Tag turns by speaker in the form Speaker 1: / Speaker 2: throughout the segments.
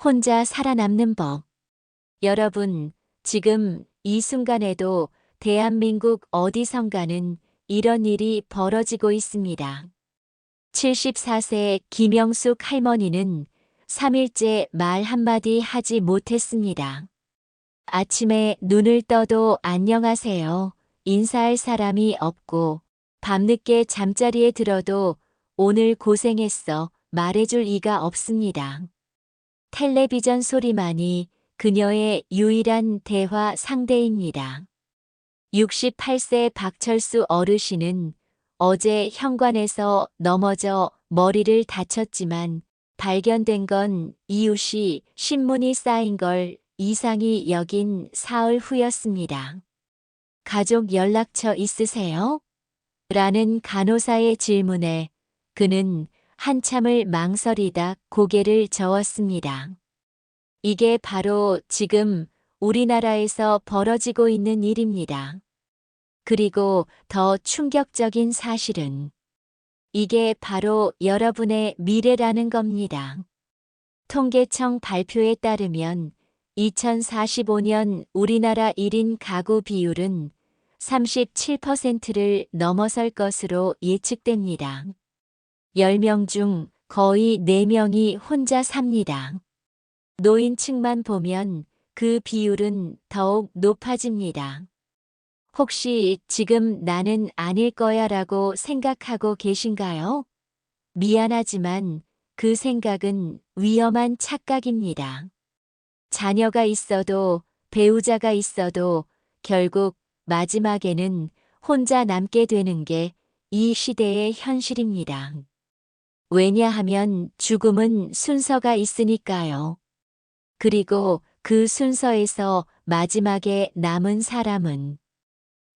Speaker 1: 혼자 살아남는 법. 여러분, 지금 이 순간에도 대한민국 어디선가는 이런 일이 벌어지고 있습니다. 74세 김영숙 할머니는 3일째 말 한마디 하지 못했습니다. 아침에 눈을 떠도 안녕하세요. 인사할 사람이 없고 밤늦게 잠자리에 들어도 오늘 고생했어 말해줄 이가 없습니다. 텔레비전 소리만이 그녀의 유일한 대화 상대입니다. 68세 박철수 어르신은 어제 현관에서 넘어져 머리를 다쳤지만 발견된 건 이웃이 신문이 쌓인 걸 이상히 여긴 사흘 후였습니다. 가족 연락처 있으세요? 라는 간호사의 질문에 그는 한참을 망설이다 고개를 저었습니다. 이게 바로 지금 우리나라에서 벌어지고 있는 일입니다. 그리고 더 충격적인 사실은 이게 바로 여러분의 미래라는 겁니다. 통계청 발표에 따르면 2045년 우리나라 1인 가구 비율은 37%를 넘어설 것으로 예측됩니다. 10명 중 거의 4명이 혼자 삽니다. 노인층만 보면 그 비율은 더욱 높아집니다. 혹시 지금 나는 아닐 거야 라고 생각하고 계신가요? 미안하지만 그 생각은 위험한 착각입니다. 자녀가 있어도 배우자가 있어도 결국 마지막에는 혼자 남게 되는 게 이 시대의 현실입니다. 왜냐하면 죽음은 순서가 있으니까요. 그리고 그 순서에서 마지막에 남은 사람은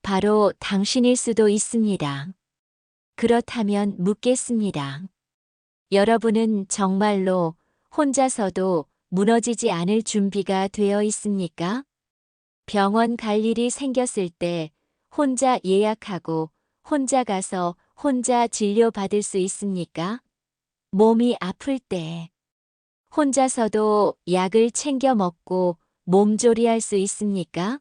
Speaker 1: 바로 당신일 수도 있습니다. 그렇다면 묻겠습니다. 여러분은 정말로 혼자서도 무너지지 않을 준비가 되어 있습니까? 병원 갈 일이 생겼을 때 혼자 예약하고 혼자 가서 혼자 진료받을 수 있습니까? 몸이 아플 때 혼자서도 약을 챙겨 먹고 몸조리할 수 있습니까?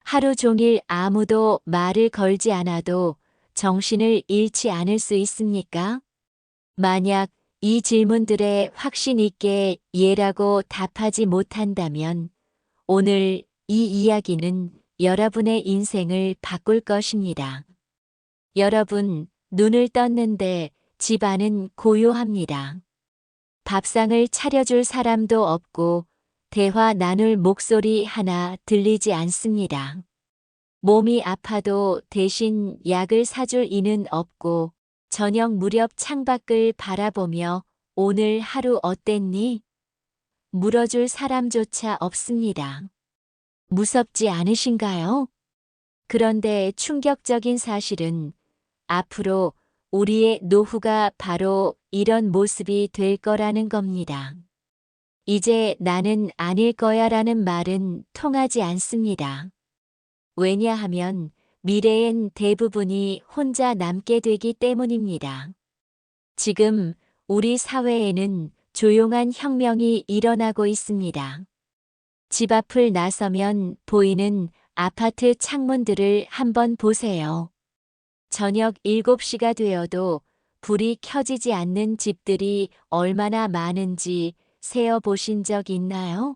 Speaker 1: 하루 종일 아무도 말을 걸지 않아도 정신을 잃지 않을 수 있습니까? 만약 이 질문들에 확신 있게 예라고 답하지 못한다면 오늘 이 이야기는 여러분의 인생을 바꿀 것입니다. 여러분, 눈을 떴는데 집안은 고요합니다. 밥상을 차려줄 사람도 없고 대화 나눌 목소리 하나 들리지 않습니다. 몸이 아파도 대신 약을 사줄 이는 없고 저녁 무렵 창밖을 바라보며 오늘 하루 어땠니? 물어줄 사람조차 없습니다. 무섭지 않으신가요? 그런데 충격적인 사실은 앞으로 우리의 노후가 바로 이런 모습이 될 거라는 겁니다. 이제 나는 아닐 거야 라는 말은 통하지 않습니다. 왜냐하면 미래엔 대부분이 혼자 남게 되기 때문입니다. 지금 우리 사회에는 조용한 혁명이 일어나고 있습니다. 집 앞을 나서면 보이는 아파트 창문들을 한번 보세요. 저녁 7시가 되어도 불이 켜지지 않는 집들이 얼마나 많은지 세어 보신 적 있나요?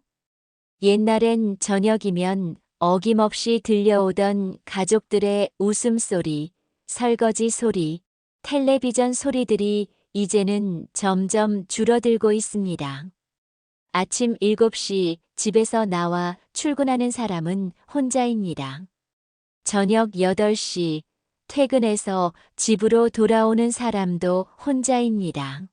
Speaker 1: 옛날엔 저녁이면 어김없이 들려오던 가족들의 웃음소리, 설거지 소리, 텔레비전 소리들이 이제는 점점 줄어들고 있습니다. 아침 7시 집에서 나와 출근하는 사람은 혼자입니다. 저녁 8시 퇴근해서 집으로 돌아오는 사람도 혼자입니다.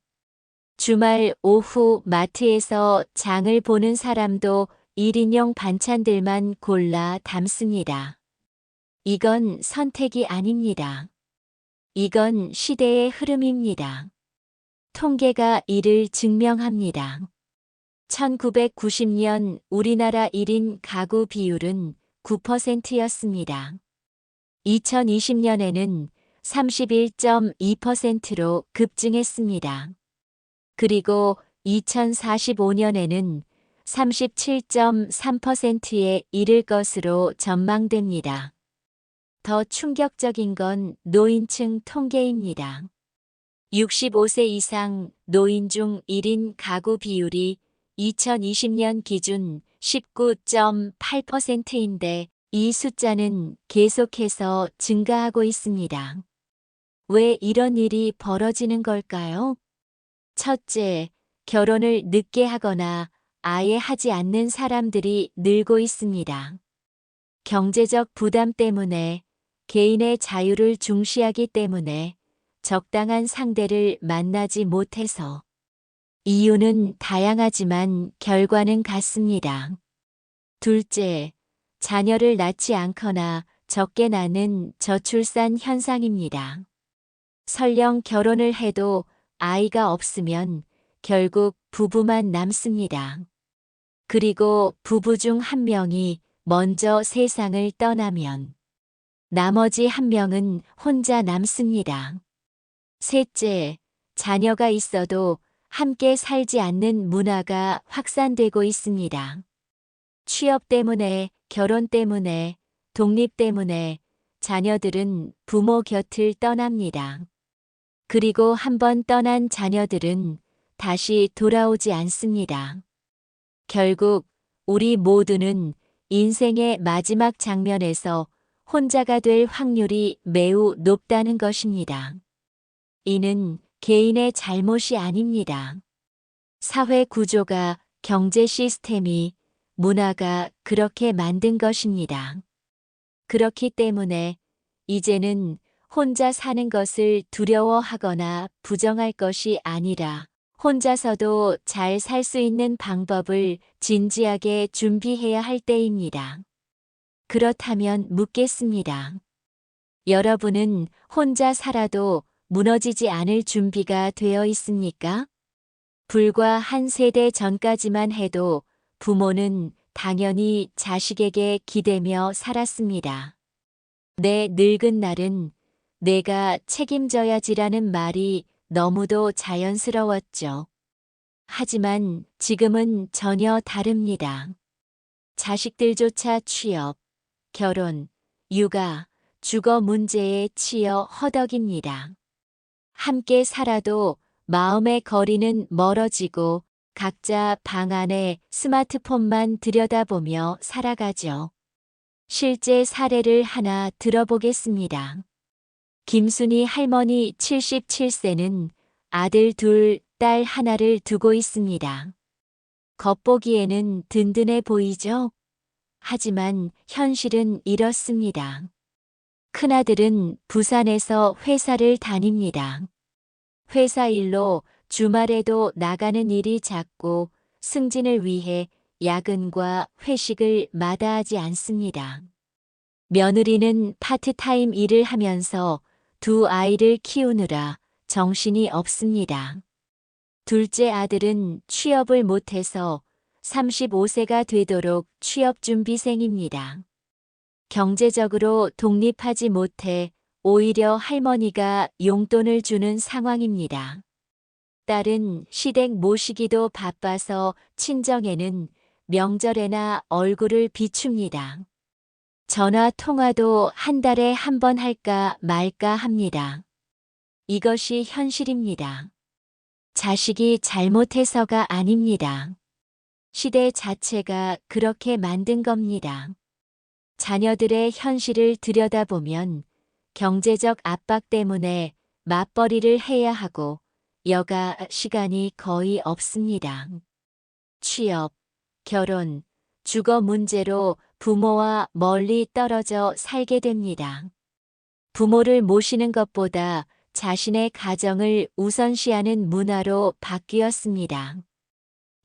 Speaker 1: 주말 오후 마트에서 장을 보는 사람도 1인용 반찬들만 골라 담습니다. 이건 선택이 아닙니다. 이건 시대의 흐름입니다. 통계가 이를 증명합니다. 1990년 우리나라 1인 가구 비율은 9%였습니다. 2020년에는 31.2%로 급증했습니다. 그리고 2045년에는 37.3%에 이를 것으로 전망됩니다. 더 충격적인 건 노인층 통계입니다. 65세 이상 노인 중 1인 가구 비율이 2020년 기준 19.8%인데 이 숫자는 계속해서 증가하고 있습니다. 왜 이런 일이 벌어지는 걸까요? 첫째, 결혼을 늦게 하거나 아예 하지 않는 사람들이 늘고 있습니다. 경제적 부담 때문에 개인의 자유를 중시하기 때문에 적당한 상대를 만나지 못해서 이유는 다양하지만 결과는 같습니다. 둘째, 자녀를 낳지 않거나 적게 낳는 저출산 현상입니다. 설령 결혼을 해도 아이가 없으면 결국 부부만 남습니다. 그리고 부부 중 한 명이 먼저 세상을 떠나면 나머지 한 명은 혼자 남습니다. 셋째, 자녀가 있어도 함께 살지 않는 문화가 확산되고 있습니다. 취업 때문에, 결혼 때문에, 독립 때문에 자녀들은 부모 곁을 떠납니다. 그리고 한번 떠난 자녀들은 다시 돌아오지 않습니다. 결국 우리 모두는 인생의 마지막 장면에서 혼자가 될 확률이 매우 높다는 것입니다. 이는 개인의 잘못이 아닙니다. 사회 구조가, 경제 시스템이, 문화가 그렇게 만든 것입니다. 그렇기 때문에 이제는 혼자 사는 것을 두려워하거나 부정할 것이 아니라 혼자서도 잘 살 수 있는 방법을 진지하게 준비해야 할 때입니다. 그렇다면 묻겠습니다. 여러분은 혼자 살아도 무너지지 않을 준비가 되어 있습니까? 불과 한 세대 전까지만 해도 부모는 당연히 자식에게 기대며 살았습니다. 내 늙은 날은 내가 책임져야지라는 말이 너무도 자연스러웠죠. 하지만 지금은 전혀 다릅니다. 자식들조차 취업, 결혼, 육아, 주거 문제에 치여 허덕입니다. 함께 살아도 마음의 거리는 멀어지고 각자 방 안에 스마트폰만 들여다보며 살아가죠. 실제 사례를 하나 들어보겠습니다. 김순희 할머니 77세는 아들 둘, 딸 하나를 두고 있습니다. 겉보기에는 든든해 보이죠? 하지만 현실은 이렇습니다. 큰아들은 부산에서 회사를 다닙니다. 회사 일로 주말에도 나가는 일이 잦고 승진을 위해 야근과 회식을 마다하지 않습니다. 며느리는 파트타임 일을 하면서 두 아이를 키우느라 정신이 없습니다. 둘째 아들은 취업을 못해서 35세가 되도록 취업준비생입니다. 경제적으로 독립하지 못해 오히려 할머니가 용돈을 주는 상황입니다. 딸은 시댁 모시기도 바빠서 친정에는 명절에나 얼굴을 비춥니다. 전화 통화도 한 달에 한 번 할까 말까 합니다. 이것이 현실입니다. 자식이 잘못해서가 아닙니다. 시대 자체가 그렇게 만든 겁니다. 자녀들의 현실을 들여다보면 경제적 압박 때문에 맞벌이를 해야 하고 여가 시간이 거의 없습니다. 취업, 결혼, 주거 문제로 부모와 멀리 떨어져 살게 됩니다. 부모를 모시는 것보다 자신의 가정을 우선시하는 문화로 바뀌었습니다.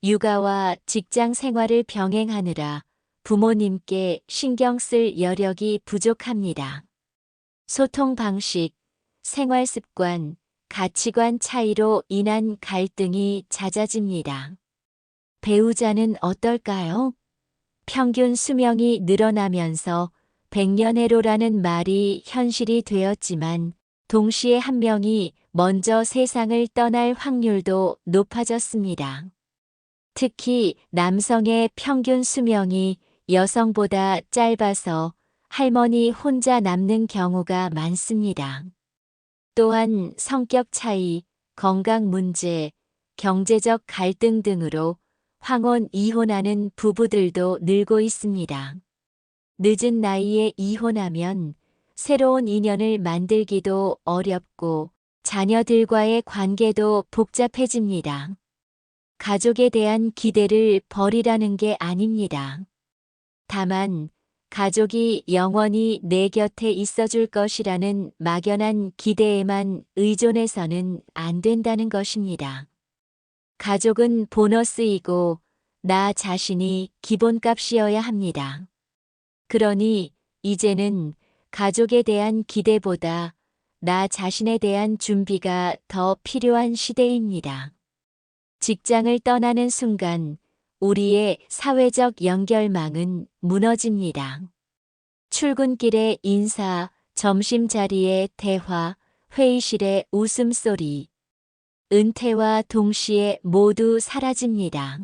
Speaker 1: 육아와 직장 생활을 병행하느라 부모님께 신경 쓸 여력이 부족합니다. 소통 방식, 생활 습관, 가치관 차이로 인한 갈등이 잦아집니다. 배우자는 어떨까요? 평균 수명이 늘어나면서 백년해로라는 말이 현실이 되었지만 동시에 한 명이 먼저 세상을 떠날 확률도 높아졌습니다. 특히 남성의 평균 수명이 여성보다 짧아서 할머니 혼자 남는 경우가 많습니다. 또한 성격 차이, 건강 문제, 경제적 갈등 등으로 황혼 이혼하는 부부들도 늘고 있습니다. 늦은 나이에 이혼하면 새로운 인연을 만들기도 어렵고 자녀들과의 관계도 복잡해집니다. 가족에 대한 기대를 버리라는 게 아닙니다. 다만 가족이 영원히 내 곁에 있어줄 것이라는 막연한 기대에만 의존해서는 안 된다는 것입니다. 가족은 보너스이고 나 자신이 기본값이어야 합니다. 그러니 이제는 가족에 대한 기대보다 나 자신에 대한 준비가 더 필요한 시대입니다. 직장을 떠나는 순간 우리의 사회적 연결망은 무너집니다. 출근길의 인사, 점심자리의 대화, 회의실의 웃음소리. 은퇴와 동시에 모두 사라집니다.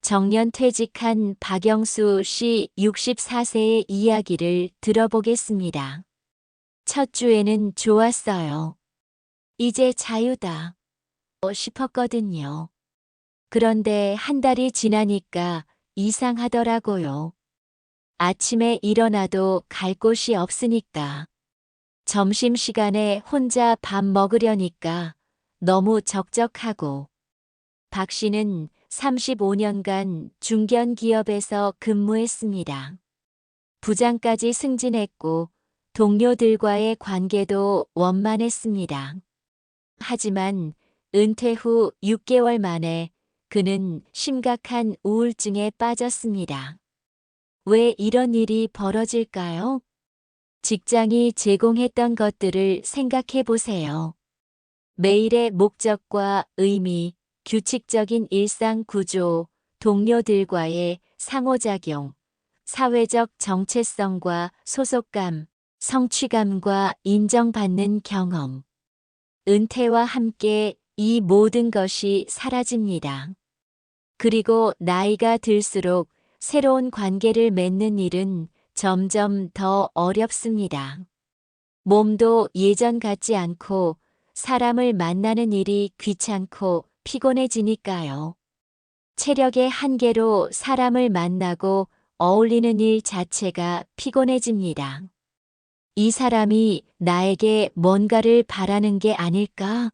Speaker 1: 정년퇴직한 박영수 씨 64세의 이야기를 들어보겠습니다. 첫 주에는 좋았어요. 이제 자유다 싶었거든요. 그런데 한 달이 지나니까 이상하더라고요. 아침에 일어나도 갈 곳이 없으니까. 점심시간에 혼자 밥 먹으려니까 너무 적적하고. 박 씨는 35년간 중견기업에서 근무했습니다. 부장까지 승진했고 동료들과의 관계도 원만했습니다. 하지만 은퇴 후 6개월 만에 그는 심각한 우울증에 빠졌습니다. 왜 이런 일이 벌어질까요? 직장이 제공했던 것들을 생각해 보세요. 매일의 목적과 의미, 규칙적인 일상 구조, 동료들과의 상호작용, 사회적 정체성과 소속감, 성취감과 인정받는 경험. 은퇴와 함께 이 모든 것이 사라집니다. 그리고 나이가 들수록 새로운 관계를 맺는 일은 점점 더 어렵습니다. 몸도 예전 같지 않고 사람을 만나는 일이 귀찮고 피곤해지니까요. 체력의 한계로 사람을 만나고 어울리는 일 자체가 피곤해집니다. 이 사람이 나에게 뭔가를 바라는 게 아닐까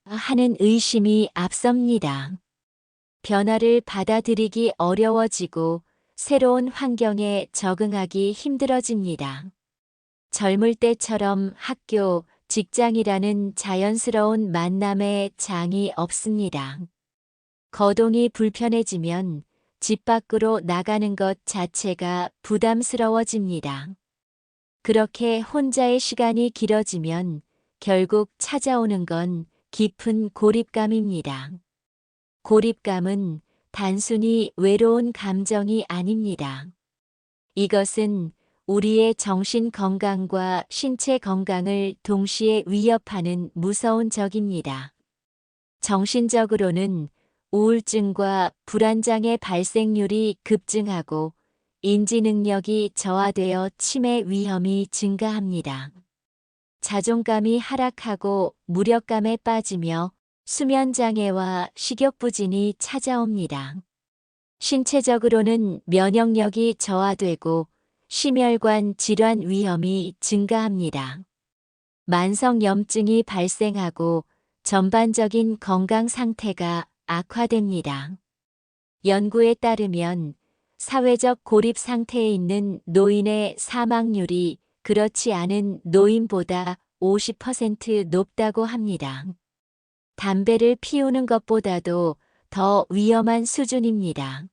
Speaker 1: 하는 의심이 앞섭니다. 변화를 받아들이기 어려워지고 새로운 환경에 적응하기 힘들어집니다. 젊을 때처럼 학교, 직장이라는 자연스러운 만남의 장이 없습니다. 거동이 불편해지면 집 밖으로 나가는 것 자체가 부담스러워집니다. 그렇게 혼자의 시간이 길어지면 결국 찾아오는 건 깊은 고립감입니다. 고립감은 단순히 외로운 감정이 아닙니다. 이것은 우리의 정신 건강과 신체 건강을 동시에 위협하는 무서운 적입니다. 정신적으로는 우울증과 불안장애 발생률이 급증하고 인지 능력이 저하되어 치매 위험이 증가합니다. 자존감이 하락하고 무력감에 빠지며 수면 장애와 식욕 부진이 찾아옵니다. 신체적으로는 면역력이 저하되고 심혈관 질환 위험이 증가합니다. 만성염증이 발생하고 전반적인 건강 상태가 악화됩니다. 연구에 따르면 사회적 고립 상태에 있는 노인의 사망률이 그렇지 않은 노인보다 50% 높다고 합니다. 담배를 피우는 것보다도 더 위험한 수준입니다.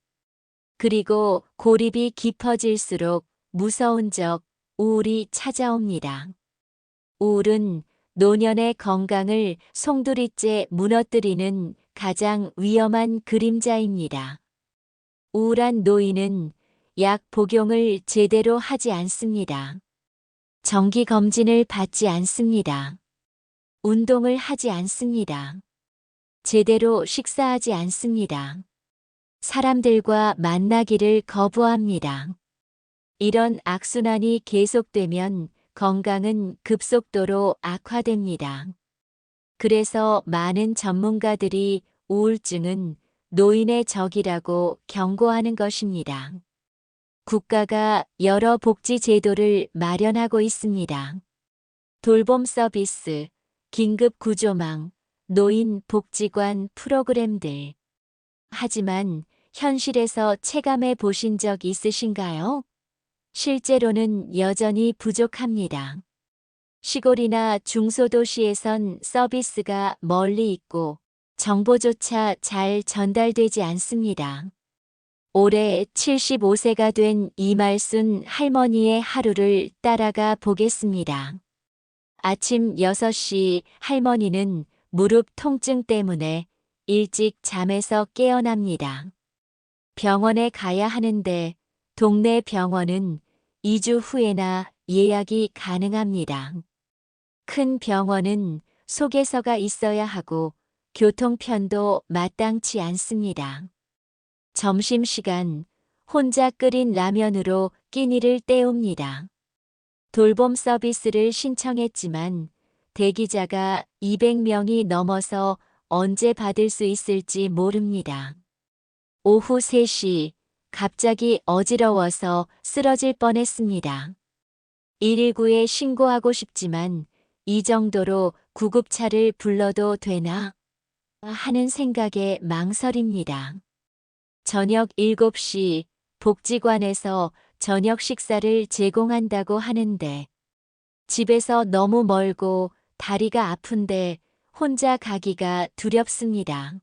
Speaker 1: 그리고 고립이 깊어질수록 무서운 적, 우울이 찾아옵니다. 우울은 노년의 건강을 송두리째 무너뜨리는 가장 위험한 그림자입니다. 우울한 노인은 약 복용을 제대로 하지 않습니다. 정기 검진을 받지 않습니다. 운동을 하지 않습니다. 제대로 식사하지 않습니다. 사람들과 만나기를 거부합니다. 이런 악순환이 계속되면 건강은 급속도로 악화됩니다. 그래서 많은 전문가들이 우울증은 노인의 적이라고 경고하는 것입니다. 국가가 여러 복지 제도를 마련하고 있습니다. 돌봄 서비스, 긴급 구조망, 노인 복지관 프로그램들. 하지만 현실에서 체감해 보신 적 있으신가요? 실제로는 여전히 부족합니다. 시골이나 중소도시에선 서비스가 멀리 있고 정보조차 잘 전달되지 않습니다. 올해 75세가 된 이말순 할머니의 하루를 따라가 보겠습니다. 아침 6시 할머니는 무릎 통증 때문에 일찍 잠에서 깨어납니다. 병원에 가야 하는데 동네 병원은 2주 후에나 예약이 가능합니다. 큰 병원은 소개서가 있어야 하고 교통편도 마땅치 않습니다. 점심시간 혼자 끓인 라면으로 끼니를 때웁니다. 돌봄 서비스를 신청했지만 대기자가 200명이 넘어서 언제 받을 수 있을지 모릅니다. 오후 3시 갑자기 어지러워서 쓰러질 뻔했습니다. 119에 신고하고 싶지만 이 정도로 구급차를 불러도 되나 하는 생각에 망설입니다. 저녁 7시 복지관에서 저녁 식사를 제공한다고 하는데 집에서 너무 멀고 다리가 아픈데 혼자 가기가 두렵습니다.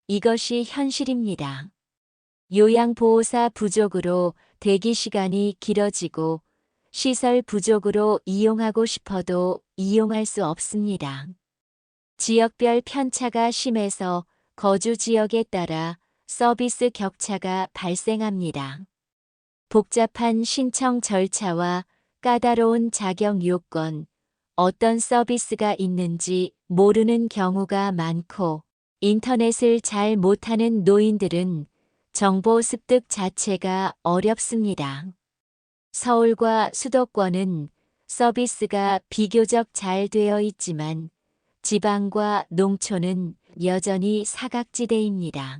Speaker 1: 이것이 현실입니다. 요양보호사 부족으로 대기 시간이 길어지고 시설 부족으로 이용하고 싶어도 이용할 수 없습니다. 지역별 편차가 심해서 거주 지역에 따라 서비스 격차가 발생합니다. 복잡한 신청 절차와 까다로운 자격 요건, 어떤 서비스가 있는지 모르는 경우가 많고 인터넷을 잘 못하는 노인들은 정보 습득 자체가 어렵습니다. 서울과 수도권은 서비스가 비교적 잘 되어 있지만 지방과 농촌은 여전히 사각지대입니다.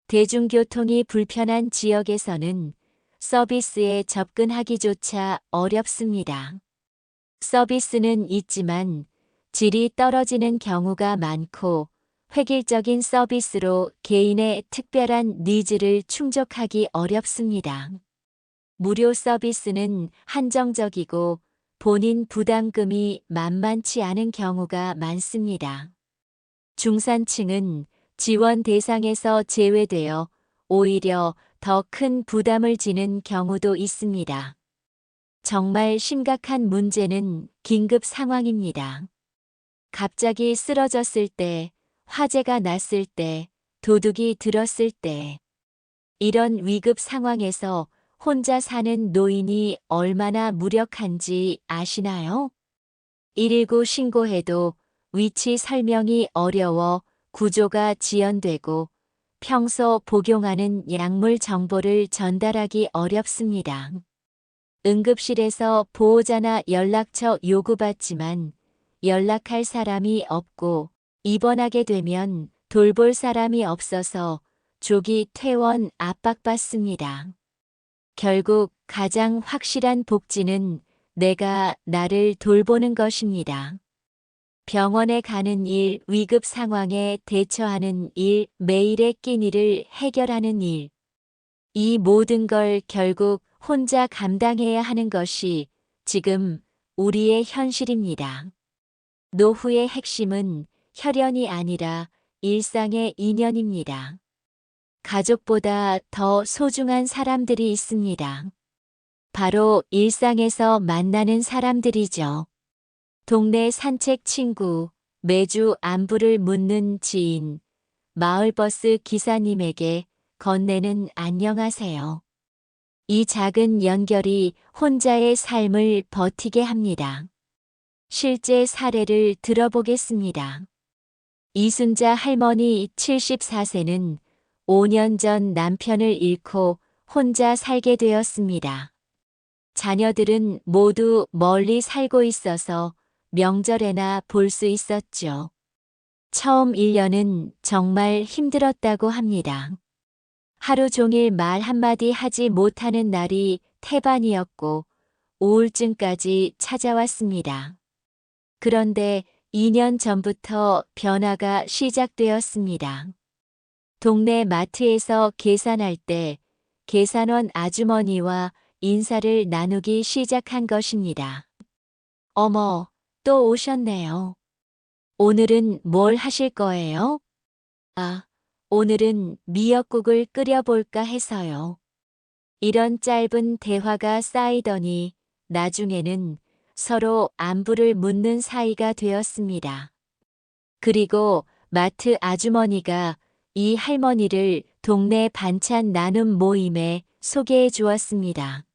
Speaker 1: 대중교통이 불편한 지역에서는 서비스에 접근하기조차 어렵습니다. 서비스는 있지만 질이 떨어지는 경우가 많고 획일적인 서비스로 개인의 특별한 니즈를 충족하기 어렵습니다. 무료 서비스는 한정적이고 본인 부담금이 만만치 않은 경우가 많습니다. 중산층은 지원 대상에서 제외되어 오히려 더 큰 부담을 지는 경우도 있습니다. 정말 심각한 문제는 긴급 상황입니다. 갑자기 쓰러졌을 때, 화재가 났을 때, 도둑이 들었을 때, 이런 위급 상황에서 혼자 사는 노인이 얼마나 무력한지 아시나요? 119 신고해도 위치 설명이 어려워 구조가 지연되고 평소 복용하는 약물 정보를 전달하기 어렵습니다. 응급실에서 보호자나 연락처 요구받지만 연락할 사람이 없고 입원하게 되면 돌볼 사람이 없어서 조기 퇴원 압박받습니다. 결국 가장 확실한 복지는 내가 나를 돌보는 것입니다. 병원에 가는 일, 위급 상황에 대처하는 일, 매일의 끼니를 해결하는 일. 이 모든 걸 결국 혼자 감당해야 하는 것이 지금 우리의 현실입니다. 노후의 핵심은 혈연이 아니라 일상의 인연입니다. 가족보다 더 소중한 사람들이 있습니다. 바로 일상에서 만나는 사람들이죠. 동네 산책 친구, 매주 안부를 묻는 지인, 마을버스 기사님에게 건네는 안녕하세요. 이 작은 연결이 혼자의 삶을 버티게 합니다. 실제 사례를 들어보겠습니다. 이순자 할머니 74세는 5년 전 남편을 잃고 혼자 살게 되었습니다. 자녀들은 모두 멀리 살고 있어서 명절에나 볼 수 있었죠. 처음 1년은 정말 힘들었다고 합니다. 하루 종일 말 한마디 하지 못하는 날이 태반이었고 우울증까지 찾아왔습니다. 그런데 2년 전부터 변화가 시작되었습니다. 동네 마트에서 계산할 때 계산원 아주머니와 인사를 나누기 시작한 것입니다. 어머, 또 오셨네요. 오늘은 뭘 하실 거예요? 아, 오늘은 미역국을 끓여볼까 해서요. 이런 짧은 대화가 쌓이더니 나중에는 서로 안부를 묻는 사이가 되었습니다. 그리고 마트 아주머니가 이 할머니를 동네 반찬 나눔 모임에 소개해 주었습니다.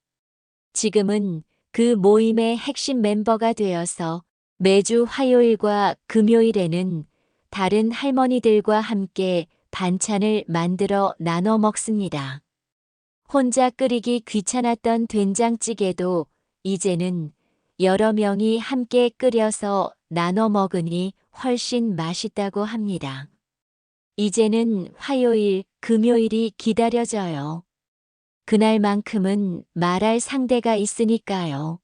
Speaker 1: 지금은 그 모임의 핵심 멤버가 되어서 매주 화요일과 금요일에는 다른 할머니들과 함께 반찬을 만들어 나눠 먹습니다. 혼자 끓이기 귀찮았던 된장찌개도 이제는 여러 명이 함께 끓여서 나눠 먹으니 훨씬 맛있다고 합니다. 이제는 화요일, 금요일이 기다려져요. 그날만큼은 말할 상대가 있으니까요.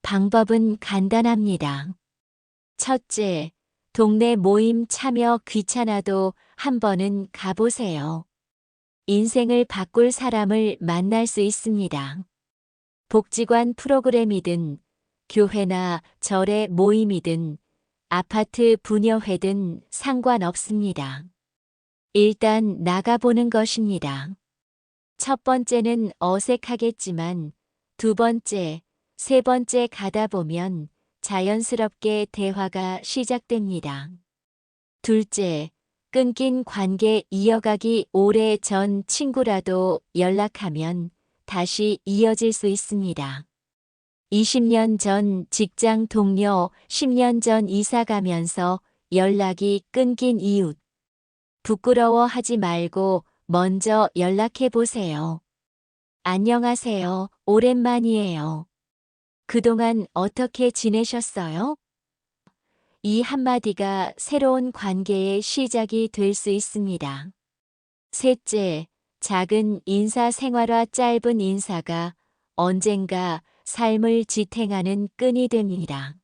Speaker 1: 방법은 간단합니다. 첫째, 동네 모임 참여 귀찮아도 한 번은 가보세요. 인생을 바꿀 사람을 만날 수 있습니다. 복지관 프로그램이든 교회나 절의 모임이든 아파트 분여회든 상관없습니다. 일단 나가보는 것입니다. 첫 번째는 어색하겠지만 두 번째, 세 번째 가다 보면 자연스럽게 대화가 시작됩니다. 둘째, 끊긴 관계 이어가기 오래 전 친구라도 연락하면 다시 이어질 수 있습니다. 20년 전 직장 동료, 10년 전 이사 가면서 연락이 끊긴 이웃. 부끄러워하지 말고 먼저 연락해 보세요. 안녕하세요. 오랜만이에요. 그동안 어떻게 지내셨어요? 이 한마디가 새로운 관계의 시작이 될 수 있습니다. 셋째, 작은 인사 생활화 짧은 인사가 언젠가 삶을 지탱하는 끈이 됩니다.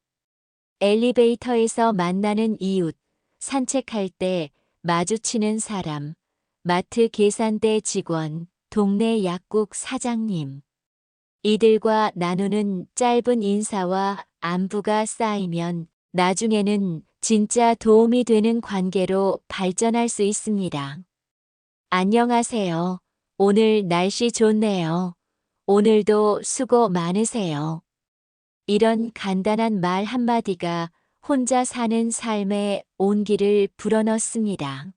Speaker 1: 엘리베이터에서 만나는 이웃, 산책할 때 마주치는 사람, 마트 계산대 직원, 동네 약국 사장님. 이들과 나누는 짧은 인사와 안부가 쌓이면 나중에는 진짜 도움이 되는 관계로 발전할 수 있습니다. 안녕하세요. 오늘 날씨 좋네요. 오늘도 수고 많으세요. 이런 간단한 말 한마디가 혼자 사는 삶에 온기를 불어넣습니다.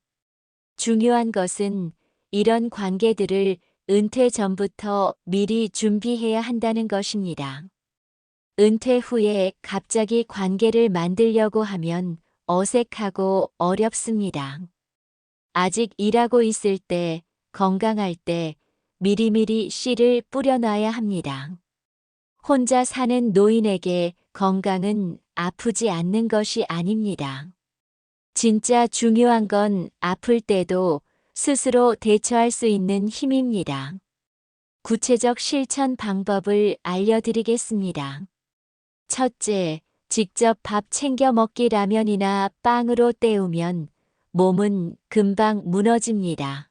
Speaker 1: 중요한 것은 이런 관계들을 은퇴 전부터 미리 준비해야 한다는 것입니다. 은퇴 후에 갑자기 관계를 만들려고 하면 어색하고 어렵습니다. 아직 일하고 있을 때, 건강할 때 미리미리 씨를 뿌려놔야 합니다. 혼자 사는 노인에게 건강은 아프지 않는 것이 아닙니다. 진짜 중요한 건 아플 때도 스스로 대처할 수 있는 힘입니다. 구체적 실천 방법을 알려드리겠습니다. 첫째, 직접 밥 챙겨 먹기 라면이나 빵으로 때우면 몸은 금방 무너집니다.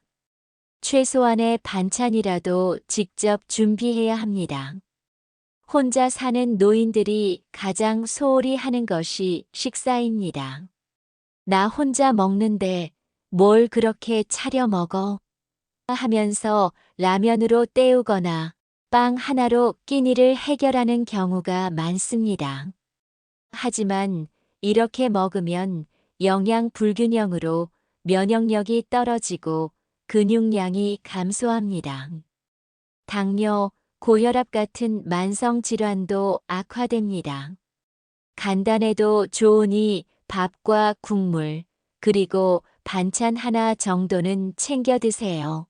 Speaker 1: 최소한의 반찬이라도 직접 준비해야 합니다. 혼자 사는 노인들이 가장 소홀히 하는 것이 식사입니다. 나 혼자 먹는데 뭘 그렇게 차려 먹어? 하면서 라면으로 때우거나 빵 하나로 끼니를 해결하는 경우가 많습니다. 하지만 이렇게 먹으면 영양 불균형으로 면역력이 떨어지고 근육량이 감소합니다. 당뇨, 고혈압 같은 만성 질환도 악화됩니다. 간단해도 좋으니 밥과 국물, 그리고 반찬 하나 정도는 챙겨 드세요.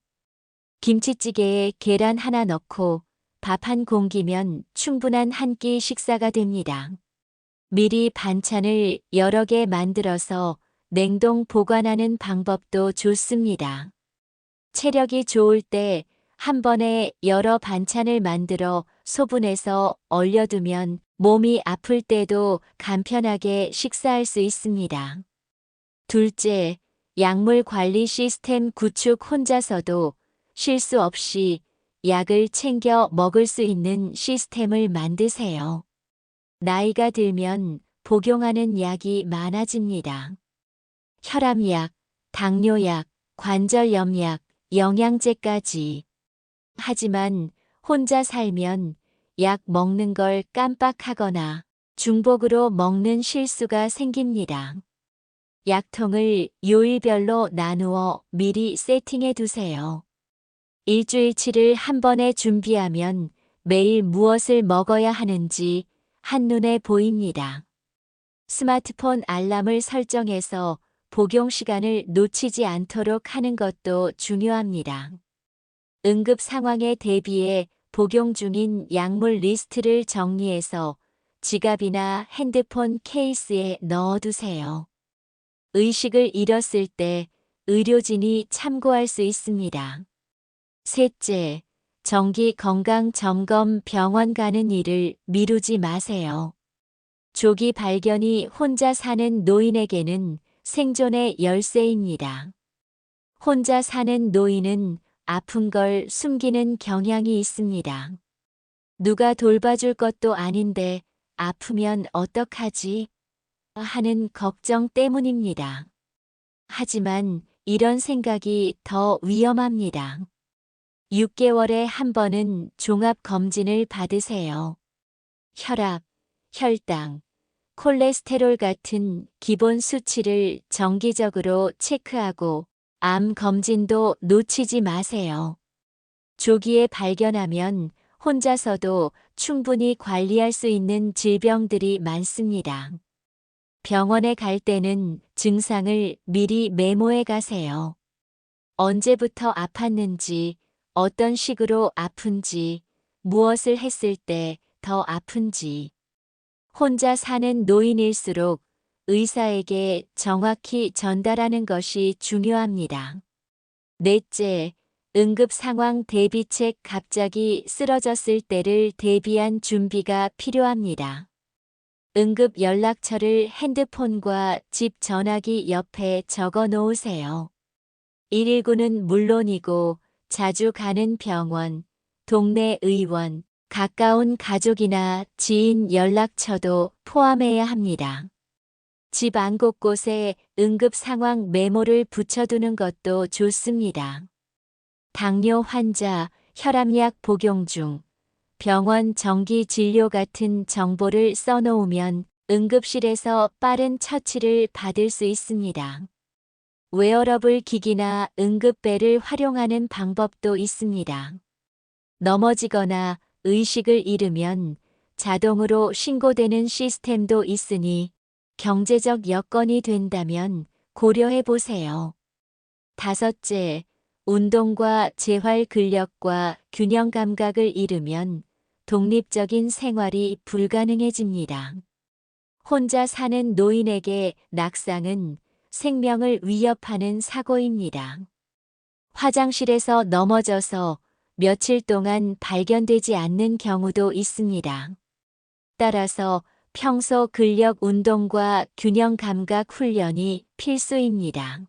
Speaker 1: 김치찌개에 계란 하나 넣고 밥 한 공기면 충분한 한 끼 식사가 됩니다. 미리 반찬을 여러 개 만들어서 냉동 보관하는 방법도 좋습니다. 체력이 좋을 때 한 번에 여러 반찬을 만들어 소분해서 얼려두면 몸이 아플 때도 간편하게 식사할 수 있습니다. 둘째, 약물 관리 시스템 구축. 혼자서도 실수 없이 약을 챙겨 먹을 수 있는 시스템을 만드세요. 나이가 들면 복용하는 약이 많아집니다. 혈압약, 당뇨약, 관절염약, 영양제까지. 하지만 혼자 살면 약 먹는 걸 깜빡하거나 중복으로 먹는 실수가 생깁니다. 약통을 요일별로 나누어 미리 세팅해 두세요. 일주일치를 한 번에 준비하면 매일 무엇을 먹어야 하는지 한눈에 보입니다. 스마트폰 알람을 설정해서 복용 시간을 놓치지 않도록 하는 것도 중요합니다. 응급 상황에 대비해 복용 중인 약물 리스트를 정리해서 지갑이나 핸드폰 케이스에 넣어두세요. 의식을 잃었을 때 의료진이 참고할 수 있습니다. 셋째, 정기 건강 점검. 병원 가는 일을 미루지 마세요. 조기 발견이 혼자 사는 노인에게는 생존의 열쇠입니다. 혼자 사는 노인은 아픈 걸 숨기는 경향이 있습니다. 누가 돌봐줄 것도 아닌데 아프면 어떡하지? 하는 걱정 때문입니다. 하지만 이런 생각이 더 위험합니다. 6개월에 한 번은 종합 검진을 받으세요. 혈압, 혈당, 콜레스테롤 같은 기본 수치를 정기적으로 체크하고 암 검진도 놓치지 마세요. 조기에 발견하면 혼자서도 충분히 관리할 수 있는 질병들이 많습니다. 병원에 갈 때는 증상을 미리 메모해 가세요. 언제부터 아팠는지, 어떤 식으로 아픈지, 무엇을 했을 때 더 아픈지. 혼자 사는 노인일수록 의사에게 정확히 전달하는 것이 중요합니다. 넷째, 응급 상황 대비책. 갑자기 쓰러졌을 때를 대비한 준비가 필요합니다. 응급 연락처를 핸드폰과 집 전화기 옆에 적어 놓으세요. 119는 물론이고 자주 가는 병원, 동네 의원, 가까운 가족이나 지인 연락처도 포함해야 합니다. 집 안 곳곳에 응급 상황 메모를 붙여두는 것도 좋습니다. 당뇨 환자, 혈압약 복용 중, 병원 정기 진료 같은 정보를 써놓으면 응급실에서 빠른 처치를 받을 수 있습니다. 웨어러블 기기나 응급벨을 활용하는 방법도 있습니다. 넘어지거나 의식을 잃으면 자동으로 신고되는 시스템도 있으니 경제적 여건이 된다면 고려해 보세요. 다섯째, 운동과 재활 근력과 균형 감각을 잃으면 독립적인 생활이 불가능해집니다. 혼자 사는 노인에게 낙상은 생명을 위협하는 사고입니다. 화장실에서 넘어져서 며칠 동안 발견되지 않는 경우도 있습니다. 따라서 평소 근력 운동과 균형 감각 훈련이 필수입니다.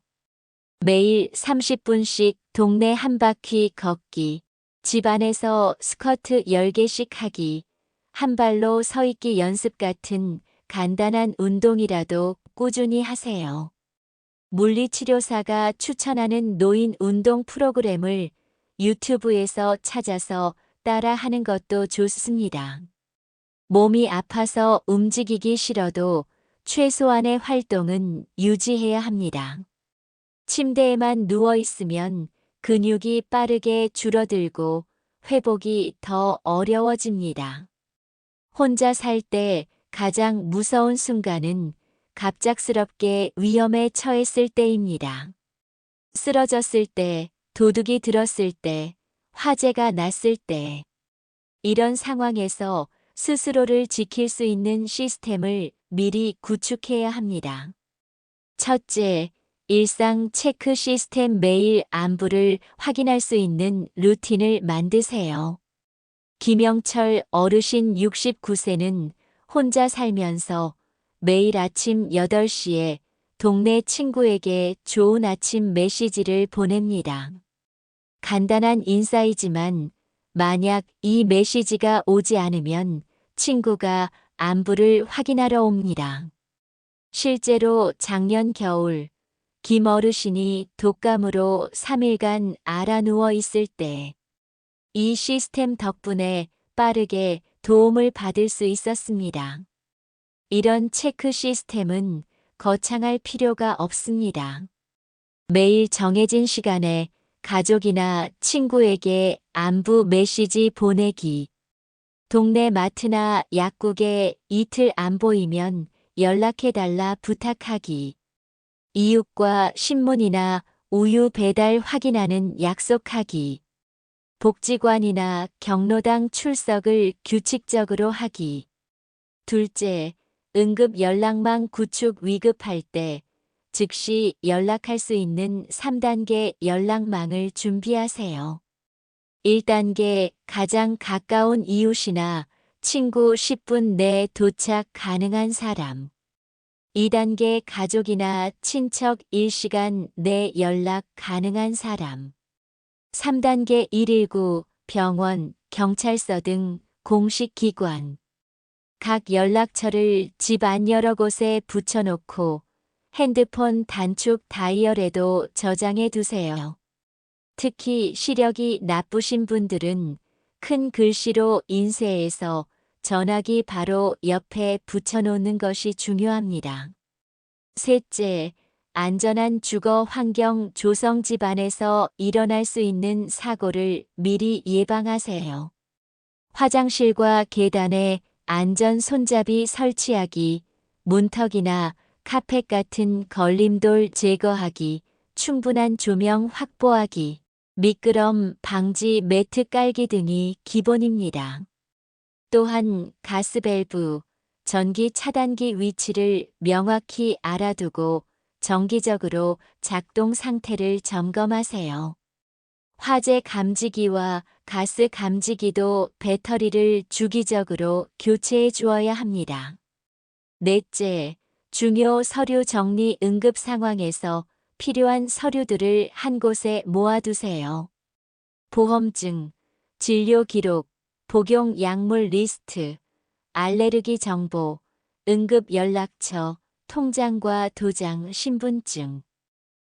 Speaker 1: 매일 30분씩 동네 한 바퀴 걷기, 집 안에서 스쿼트 10개씩 하기, 한 발로 서 있기 연습 같은 간단한 운동이라도 꾸준히 하세요. 물리치료사가 추천하는 노인 운동 프로그램을 유튜브에서 찾아서 따라하는 것도 좋습니다. 몸이 아파서 움직이기 싫어도 최소한의 활동은 유지해야 합니다. 침대에만 누워 있으면 근육이 빠르게 줄어들고 회복이 더 어려워집니다. 혼자 살 때 가장 무서운 순간은 갑작스럽게 위험에 처했을 때입니다. 쓰러졌을 때, 도둑이 들었을 때, 화재가 났을 때. 이런 상황에서 스스로를 지킬 수 있는 시스템을 미리 구축해야 합니다. 첫째, 일상 체크 시스템. 매일 안부를 확인할 수 있는 루틴을 만드세요. 김영철 어르신 69세는 혼자 살면서 매일 아침 8시에 동네 친구에게 좋은 아침 메시지를 보냅니다. 간단한 인사이지만 만약 이 메시지가 오지 않으면 친구가 안부를 확인하러 옵니다. 실제로 작년 겨울 김 어르신이 독감으로 3일간 앓아 누워 있을 때 이 시스템 덕분에 빠르게 도움을 받을 수 있었습니다. 이런 체크 시스템은 거창할 필요가 없습니다. 매일 정해진 시간에 가족이나 친구에게 안부 메시지 보내기. 동네 마트나 약국에 이틀 안 보이면 연락해달라 부탁하기. 이웃과 신문이나 우유 배달 확인하는 약속하기. 복지관이나 경로당 출석을 규칙적으로 하기. 둘째, 응급 연락망 구축. 위급할 때 즉시 연락할 수 있는 3단계 연락망을 준비하세요. 1단계, 가장 가까운 이웃이나 친구 10분 내에 도착 가능한 사람. 2단계, 가족이나 친척 1시간 내 연락 가능한 사람. 3단계, 119, 병원, 경찰서 등 공식 기관. 각 연락처를 집 안 여러 곳에 붙여놓고 핸드폰 단축 다이얼에도 저장해 두세요. 특히 시력이 나쁘신 분들은 큰 글씨로 인쇄해서 전화기 바로 옆에 붙여놓는 것이 중요합니다. 셋째, 안전한 주거 환경 조성. 집안에서 일어날 수 있는 사고를 미리 예방하세요. 화장실과 계단에 안전 손잡이 설치하기, 문턱이나 카펫 같은 걸림돌 제거하기, 충분한 조명 확보하기, 미끄럼 방지 매트 깔기 등이 기본입니다. 또한 가스밸브, 전기 차단기 위치를 명확히 알아두고 정기적으로 작동 상태를 점검하세요. 화재 감지기와 가스 감지기도 배터리를 주기적으로 교체해 주어야 합니다. 넷째, 중요 서류 정리. 응급 상황에서 필요한 서류들을 한 곳에 모아두세요. 보험증, 진료 기록, 복용 약물 리스트, 알레르기 정보, 응급 연락처, 통장과 도장, 신분증,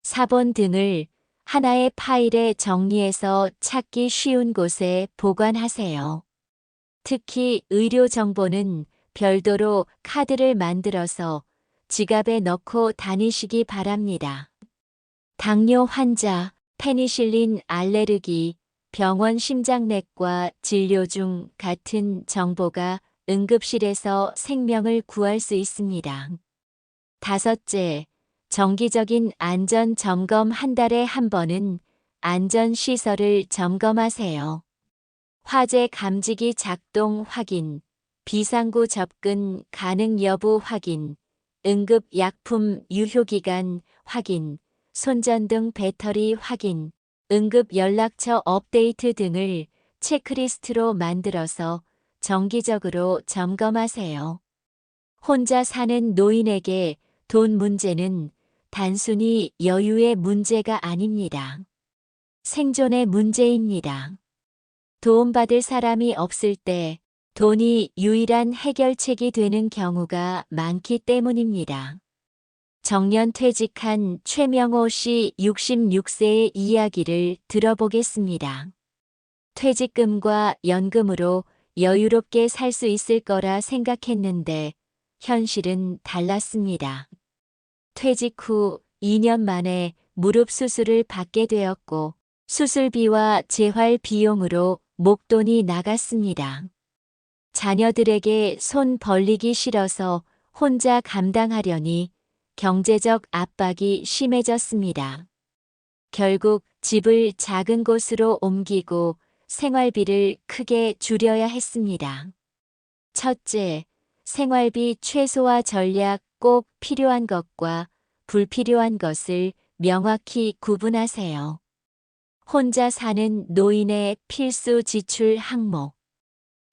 Speaker 1: 사본 등을 하나의 파일에 정리해서 찾기 쉬운 곳에 보관하세요. 특히 의료 정보는 별도로 카드를 만들어서 지갑에 넣고 다니시기 바랍니다. 당뇨 환자, 페니실린 알레르기, 병원 심장내과 진료 중 같은 정보가 응급실에서 생명을 구할 수 있습니다. 다섯째, 정기적인 안전 점검. 한 달에 한 번은 안전시설을 점검하세요. 화재 감지기 작동 확인, 비상구 접근 가능 여부 확인, 응급 약품 유효기간 확인, 손전등 배터리 확인, 응급 연락처 업데이트 등을 체크리스트로 만들어서 정기적으로 점검하세요. 혼자 사는 노인에게 돈 문제는 단순히 여유의 문제가 아닙니다. 생존의 문제입니다. 도움받을 사람이 없을 때 돈이 유일한 해결책이 되는 경우가 많기 때문입니다. 정년 퇴직한 최명호 씨 66세의 이야기를 들어보겠습니다. 퇴직금과 연금으로 여유롭게 살 수 있을 거라 생각했는데 현실은 달랐습니다. 퇴직 후 2년 만에 무릎 수술을 받게 되었고 수술비와 재활 비용으로 목돈이 나갔습니다. 자녀들에게 손 벌리기 싫어서 혼자 감당하려니 경제적 압박이 심해졌습니다. 결국 집을 작은 곳으로 옮기고 생활비를 크게 줄여야 했습니다. 첫째, 생활비 최소화 전략. 꼭 필요한 것과 불필요한 것을 명확히 구분하세요. 혼자 사는 노인의 필수 지출 항목.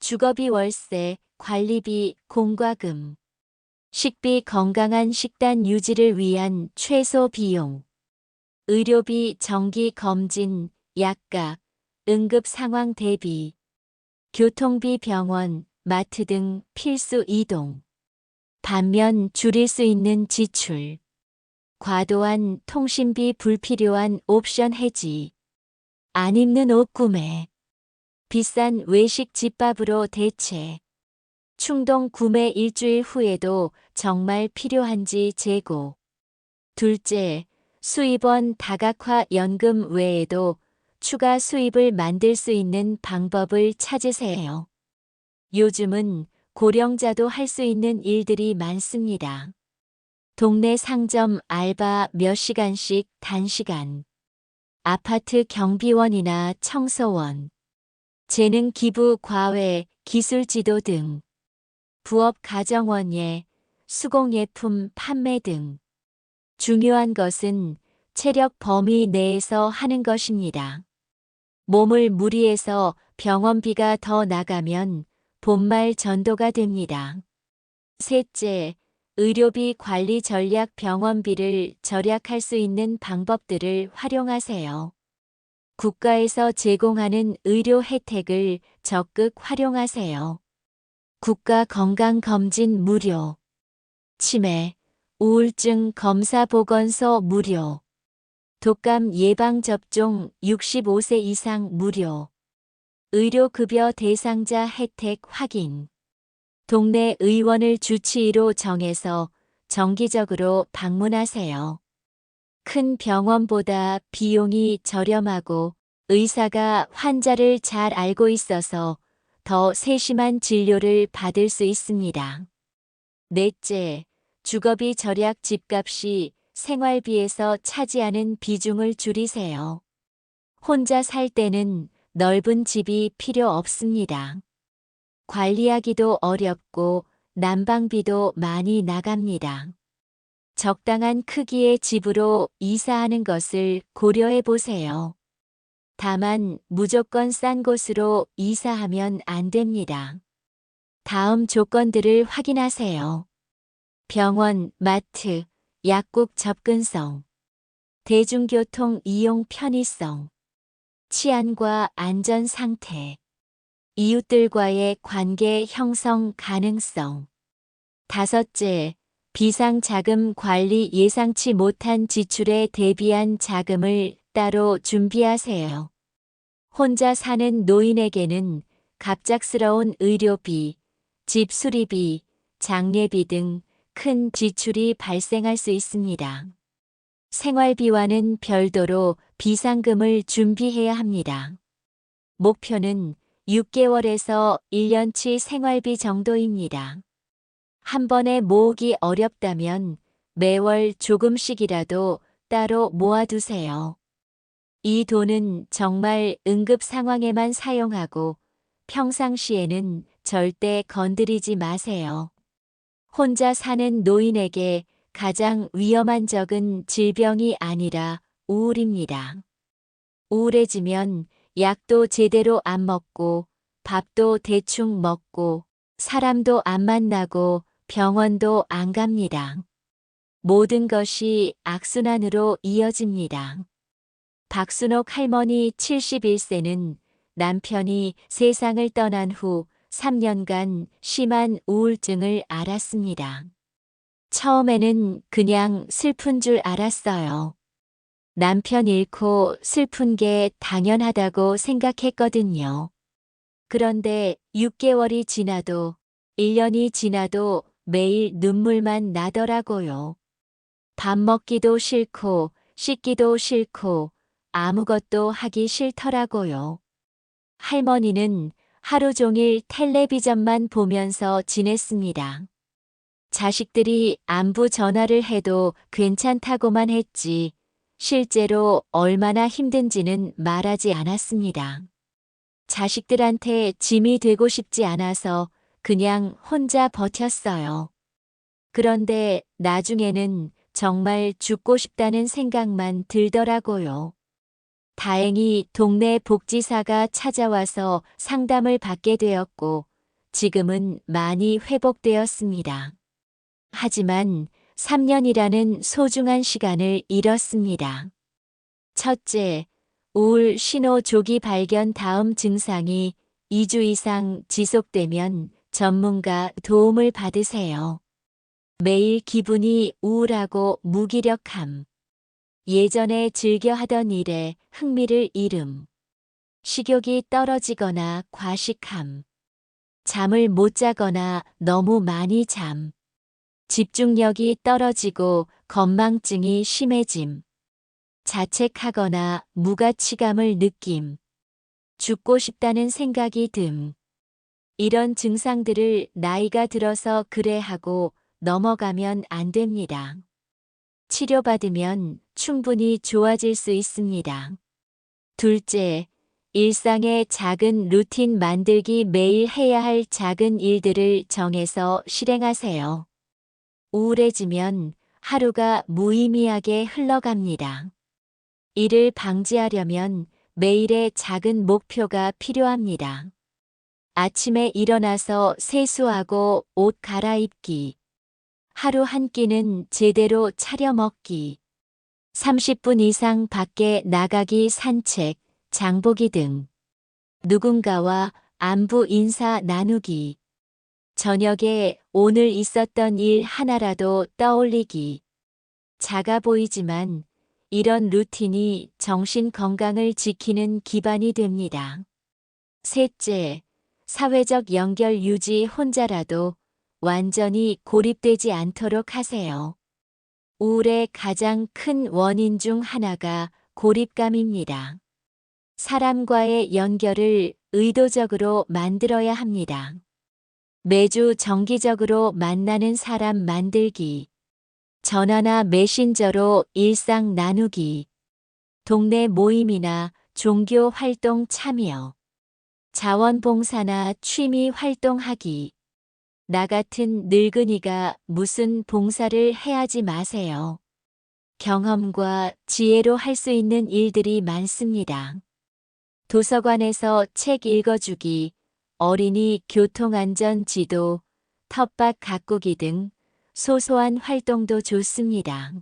Speaker 1: 주거비, 월세, 관리비, 공과금. 식비, 건강한 식단 유지를 위한 최소 비용. 의료비, 정기 검진, 약값, 응급 상황 대비. 교통비, 병원, 마트 등 필수 이동. 반면 줄일 수 있는 지출. 과도한 통신비, 불필요한 옵션 해지. 안 입는 옷 구매. 비싼 외식 집밥으로 대체. 충동 구매, 일주일 후에도 정말 필요한지 재고. 둘째, 수입원 다각화. 연금 외에도 추가 수입을 만들 수 있는 방법을 찾으세요. 요즘은 고령자도 할 수 있는 일들이 많습니다. 동네 상점 알바 몇 시간씩 단시간. 아파트 경비원이나 청소원. 재능 기부, 과외, 기술 지도 등. 부업 가정원예, 수공예품 판매 등. 중요한 것은 체력 범위 내에서 하는 것입니다. 몸을 무리해서 병원비가 더 나가면 본말 전도가 됩니다. 셋째, 의료비 관리 전략. 병원비를 절약할 수 있는 방법들을 활용하세요. 국가에서 제공하는 의료 혜택을 적극 활용하세요. 국가 건강검진 무료. 치매, 우울증 검사 보건소 무료. 독감 예방접종 65세 이상 무료. 의료급여 대상자 혜택 확인. 동네 의원을 주치의로 정해서 정기적으로 방문하세요. 큰 병원보다 비용이 저렴하고 의사가 환자를 잘 알고 있어서 더 세심한 진료를 받을 수 있습니다. 넷째, 주거비 절약. 집값이 생활비에서 차지하는 비중을 줄이세요. 혼자 살 때는 넓은 집이 필요 없습니다. 관리하기도 어렵고 난방비도 많이 나갑니다. 적당한 크기의 집으로 이사하는 것을 고려해 보세요. 다만 무조건 싼 곳으로 이사하면 안 됩니다. 다음 조건들을 확인하세요. 병원, 마트, 약국 접근성. 대중교통 이용 편의성. 치안과 안전 상태. 이웃들과의 관계 형성 가능성. 다섯째, 비상자금 관리. 예상치 못한 지출에 대비한 자금을 따로 준비하세요. 혼자 사는 노인에게는 갑작스러운 의료비, 집 수리비, 장례비 등 큰 지출이 발생할 수 있습니다. 생활비와는 별도로 비상금을 준비해야 합니다. 목표는 6개월에서 1년치 생활비 정도입니다. 한 번에 모으기 어렵다면 매월 조금씩이라도 따로 모아두세요. 이 돈은 정말 응급 상황에만 사용하고 평상시에는 절대 건드리지 마세요. 혼자 사는 노인에게 가장 위험한 적은 질병이 아니라 우울입니다. 우울해지면 약도 제대로 안 먹고 밥도 대충 먹고 사람도 안 만나고 병원도 안 갑니다. 모든 것이 악순환으로 이어집니다. 박순옥 할머니 71세는 남편이 세상을 떠난 후 3년간 심한 우울증을 앓았습니다. 처음에는 그냥 슬픈 줄 알았어요. 남편 잃고 슬픈 게 당연하다고 생각했거든요. 그런데 6개월이 지나도 1년이 지나도 매일 눈물만 나더라고요. 밥 먹기도 싫고 씻기도 싫고 아무것도 하기 싫더라고요. 할머니는 하루 종일 텔레비전만 보면서 지냈습니다. 자식들이 안부 전화를 해도 괜찮다고만 했지, 실제로 얼마나 힘든지는 말하지 않았습니다. 자식들한테 짐이 되고 싶지 않아서 그냥 혼자 버텼어요. 그런데 나중에는 정말 죽고 싶다는 생각만 들더라고요. 다행히 동네 복지사가 찾아와서 상담을 받게 되었고, 지금은 많이 회복되었습니다. 하지만 3년이라는 소중한 시간을 잃었습니다. 첫째, 우울 신호 조기 발견 다음 증상이 2주 이상 지속되면 전문가 도움을 받으세요. 매일 기분이 우울하고 무기력함. 예전에 즐겨 하던 일에 흥미를 잃음. 식욕이 떨어지거나 과식함. 잠을 못 자거나 너무 많이 잠. 집중력이 떨어지고 건망증이 심해짐. 자책하거나 무가치감을 느낌. 죽고 싶다는 생각이 듦. 이런 증상들을 나이가 들어서 그래 하고 넘어가면 안 됩니다. 치료받으면 충분히 좋아질 수 있습니다. 둘째, 일상의 작은 루틴 만들기. 매일 해야 할 작은 일들을 정해서 실행하세요. 우울해지면 하루가 무의미하게 흘러갑니다. 이를 방지하려면 매일의 작은 목표가 필요합니다. 아침에 일어나서 세수하고 옷 갈아입기. 하루 한 끼는 제대로 차려 먹기. 30분 이상 밖에 나가기, 산책, 장보기 등. 누군가와 안부 인사 나누기. 저녁에 오늘 있었던 일 하나라도 떠올리기. 작아 보이지만 이런 루틴이 정신 건강을 지키는 기반이 됩니다. 셋째, 사회적 연결 유지. 혼자라도 완전히 고립되지 않도록 하세요. 우울의 가장 큰 원인 중 하나가 고립감입니다. 사람과의 연결을 의도적으로 만들어야 합니다. 매주 정기적으로 만나는 사람 만들기. 전화나 메신저로 일상 나누기. 동네 모임이나 종교 활동 참여. 자원봉사나 취미 활동하기. 나 같은 늙은이가 무슨 봉사를 해야지 마세요. 경험과 지혜로 할 수 있는 일들이 많습니다. 도서관에서 책 읽어주기, 어린이 교통안전 지도, 텃밭 가꾸기 등 소소한 활동도 좋습니다.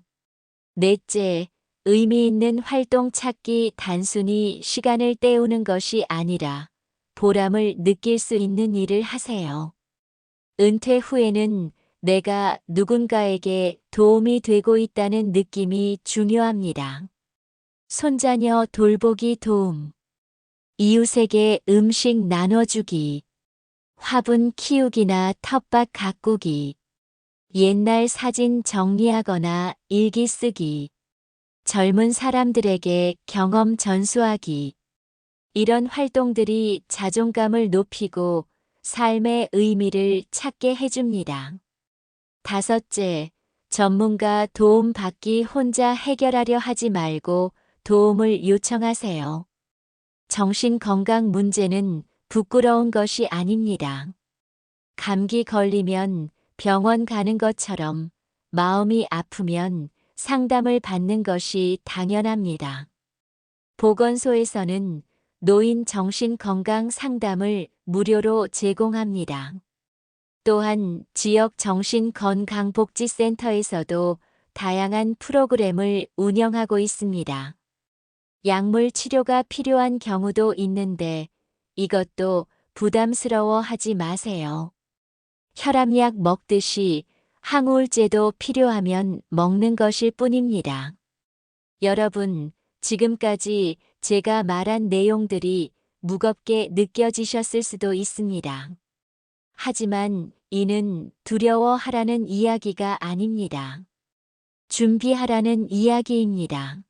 Speaker 1: 넷째, 의미 있는 활동 찾기. 단순히 시간을 때우는 것이 아니라 보람을 느낄 수 있는 일을 하세요. 은퇴 후에는 내가 누군가에게 도움이 되고 있다는 느낌이 중요합니다. 손자녀 돌보기 도움. 이웃에게 음식 나눠주기. 화분 키우기나 텃밭 가꾸기. 옛날 사진 정리하거나 일기 쓰기. 젊은 사람들에게 경험 전수하기. 이런 활동들이 자존감을 높이고 삶의 의미를 찾게 해줍니다. 다섯째, 전문가 도움 받기. 혼자 해결하려 하지 말고 도움을 요청하세요. 정신건강 문제는 부끄러운 것이 아닙니다. 감기 걸리면 병원 가는 것처럼 마음이 아프면 상담을 받는 것이 당연합니다. 보건소에서는 노인 정신건강 상담을 무료로 제공합니다. 또한 지역 정신건강복지센터에서도 다양한 프로그램을 운영하고 있습니다. 약물 치료가 필요한 경우도 있는데 이것도 부담스러워 하지 마세요. 혈압약 먹듯이 항우울제도 필요하면 먹는 것일 뿐입니다. 여러분, 지금까지 제가 말한 내용들이 무겁게 느껴지셨을 수도 있습니다. 하지만 이는 두려워하라는 이야기가 아닙니다. 준비하라는 이야기입니다.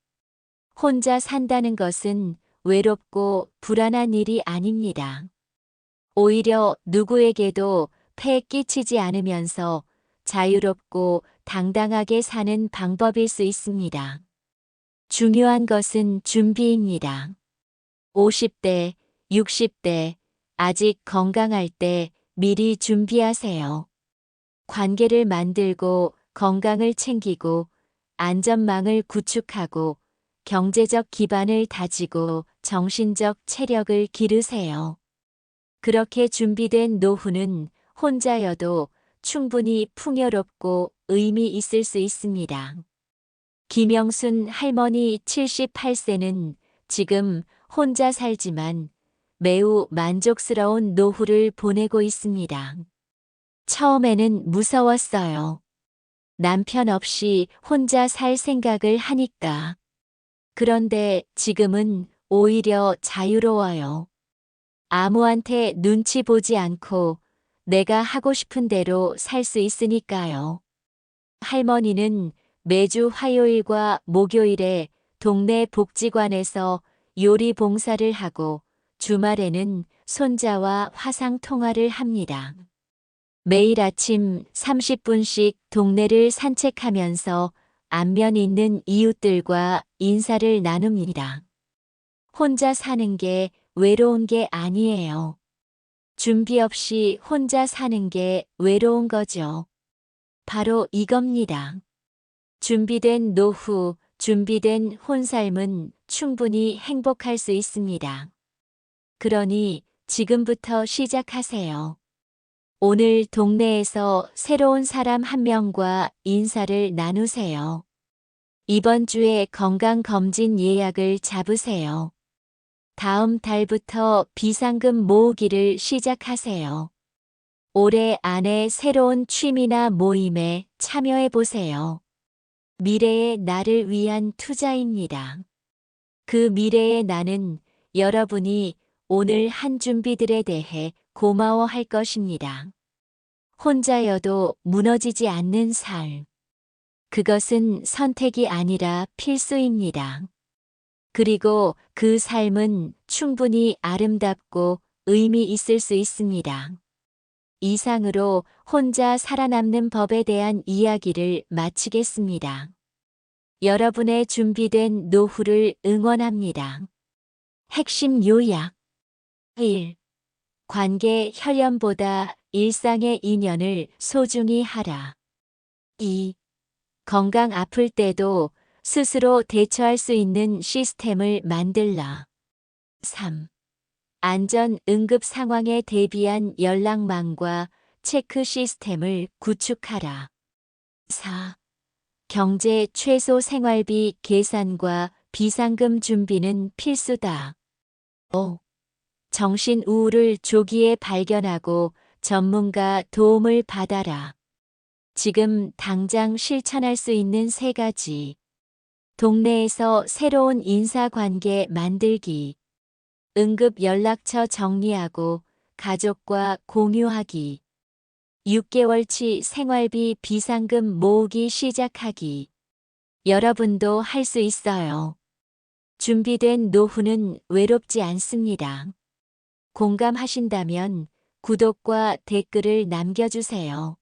Speaker 1: 혼자 산다는 것은 외롭고 불안한 일이 아닙니다. 오히려 누구에게도 폐 끼치지 않으면서 자유롭고 당당하게 사는 방법일 수 있습니다. 중요한 것은 준비입니다. 50대, 60대, 아직 건강할 때 미리 준비하세요. 관계를 만들고 건강을 챙기고 안전망을 구축하고 경제적 기반을 다지고 정신적 체력을 기르세요. 그렇게 준비된 노후는 혼자여도 충분히 풍요롭고 의미 있을 수 있습니다. 김영순 할머니 78세는 지금 혼자 살지만 매우 만족스러운 노후를 보내고 있습니다. 처음에는 무서웠어요. 남편 없이 혼자 살 생각을 하니까. 그런데 지금은 오히려 자유로워요. 아무한테 눈치 보지 않고 내가 하고 싶은 대로 살 수 있으니까요. 할머니는 매주 화요일과 목요일에 동네 복지관에서 요리 봉사를 하고 주말에는 손자와 화상 통화를 합니다. 매일 아침 30분씩 동네를 산책하면서 안면 있는 이웃들과 인사를 나눕니다. 혼자 사는 게 외로운 게 아니에요. 준비 없이 혼자 사는 게 외로운 거죠. 바로 이겁니다. 준비된 노후, 준비된 혼삶은 충분히 행복할 수 있습니다. 그러니 지금부터 시작하세요. 오늘 동네에서 새로운 사람 한 명과 인사를 나누세요. 이번 주에 건강검진 예약을 잡으세요. 다음 달부터 비상금 모으기를 시작하세요. 올해 안에 새로운 취미나 모임에 참여해 보세요. 미래의 나를 위한 투자입니다. 그 미래의 나는 여러분이 오늘 한 준비들에 대해 고마워할 것입니다. 혼자여도 무너지지 않는 삶. 그것은 선택이 아니라 필수입니다. 그리고 그 삶은 충분히 아름답고 의미 있을 수 있습니다. 이상으로 혼자 살아남는 법에 대한 이야기를 마치겠습니다. 여러분의 준비된 노후를 응원합니다. 핵심 요약 1. 관계 혈연보다 일상의 인연을 소중히 하라. 2. 건강 아플 때도 스스로 대처할 수 있는 시스템을 만들라. 3. 안전 응급 상황에 대비한 연락망과 체크 시스템을 구축하라. 4. 경제 최소 생활비 계산과 비상금 준비는 필수다. 5. 정신 우울을 조기에 발견하고 전문가 도움을 받아라. 지금 당장 실천할 수 있는 3가지. 동네에서 새로운 인사관계 만들기. 응급 연락처 정리하고 가족과 공유하기. 6개월치 생활비 비상금 모으기 시작하기. 여러분도 할 수 있어요. 준비된 노후는 외롭지 않습니다. 공감하신다면 구독과 댓글을 남겨주세요.